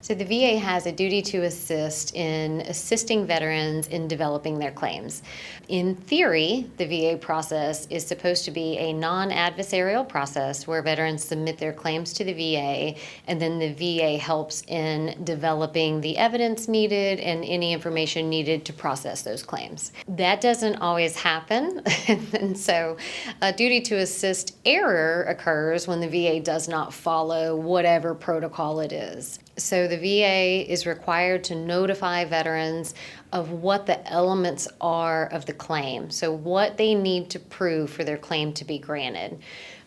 So the VA has a duty to assist in assisting veterans in developing their claims. In theory, the VA process is supposed to be a non-adversarial process where veterans submit their claims to the VA, and then the VA helps in developing the evidence needed and any information needed to process those claims. That doesn't always happen, and so a duty to assist error occurs when the VA does not follow whatever protocol it is. So the VA is required to notify veterans of what the elements are of the claim, so what they need to prove for their claim to be granted.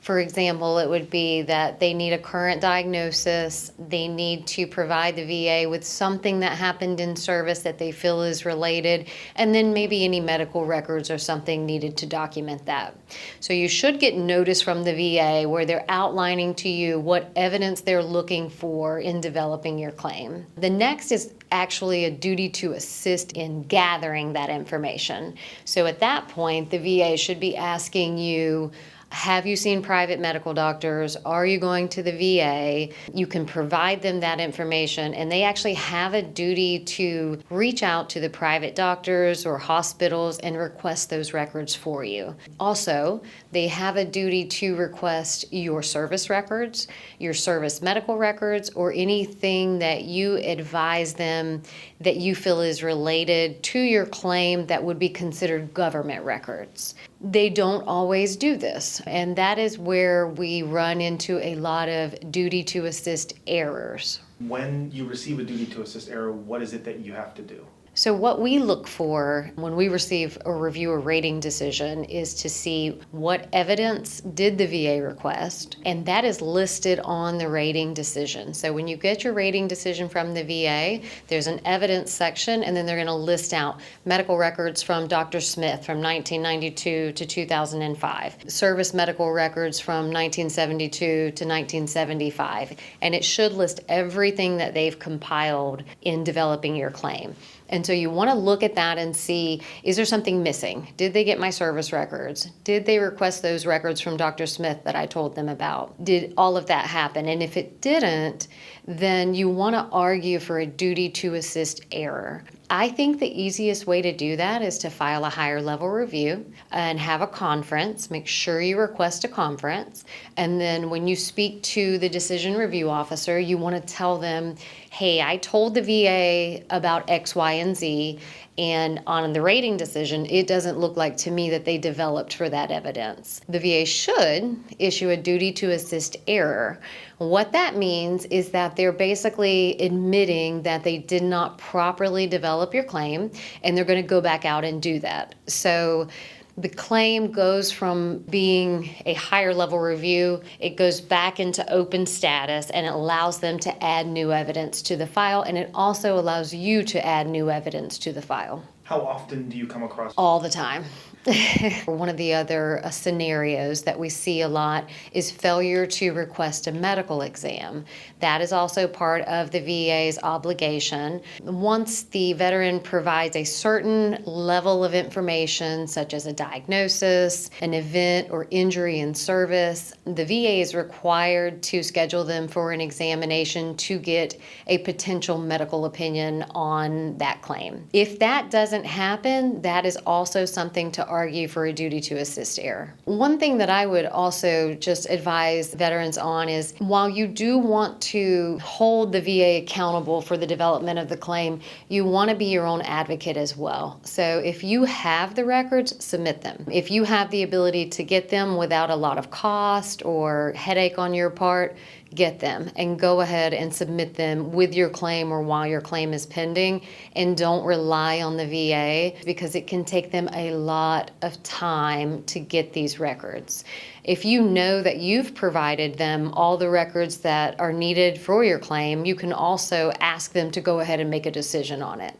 For example, it would be that they need a current diagnosis, they need to provide the VA with something that happened in service that they feel is related, and then maybe any medical records or something needed to document that. So you should get notice from the VA where they're outlining to you what evidence they're looking for in developing your claim. The next is actually a duty to assist in gathering that information. So at that point, the VA should be asking you, have you seen private medical doctors? Are you going to the VA? You can provide them that information, and they actually have a duty to reach out to the private doctors or hospitals and request those records for you. Also, they have a duty to request your service records, your service medical records, or anything that you advise them that you feel is related to your claim that would be considered government records. They don't always do this, and that is where we run into a lot of duty to assist errors. When you receive a duty to assist error, what is it that you have to do? So what we look for when we receive or review a rating decision is to see what evidence did the VA request, and that is listed on the rating decision. So when you get your rating decision from the VA, there's an evidence section, and then they're going to list out medical records from Dr. Smith from 1992 to 2005, service medical records from 1972 to 1975, and it should list everything that they've compiled in developing your claim. And so you want to look at that and see, is there something missing? Did they get my service records? Did they request those records from Dr. Smith that I told them about? Did all of that happen? And if it didn't, then you want to argue for a duty to assist error. I think the easiest way to do that is to file a higher level review and have a conference. Make sure you request a conference. And then when you speak to the decision review officer, you want to tell them, hey, I told the VA about X, Y, and Z, and on the rating decision, it doesn't look like to me that they developed for that evidence. The VA should issue a duty to assist error. What that means is that they're basically admitting that they did not properly develop your claim, and they're going to go back out and do that. So the claim goes from being a higher level review, it goes back into open status, and it allows them to add new evidence to the file, and it also allows you to add new evidence to the file. How often do you come across? All the time. One of the other scenarios that we see a lot is failure to request a medical exam. That is also part of the VA's obligation. Once the veteran provides a certain level of information, such as a diagnosis, an event, or injury in service, the VA is required to schedule them for an examination to get a potential medical opinion on that claim. If that doesn't happen, that is also something to argue for a duty to assist error. One thing that I would also just advise veterans on is, while you do want to hold the VA accountable for the development of the claim, you want to be your own advocate as well. So if you have the records, submit them. If you have the ability to get them without a lot of cost or headache on your part, get them and go ahead and submit them with your claim or while your claim is pending, and don't rely on the VA because it can take them a lot of time to get these records. If you know that you've provided them all the records that are needed for your claim, you can also ask them to go ahead and make a decision on it.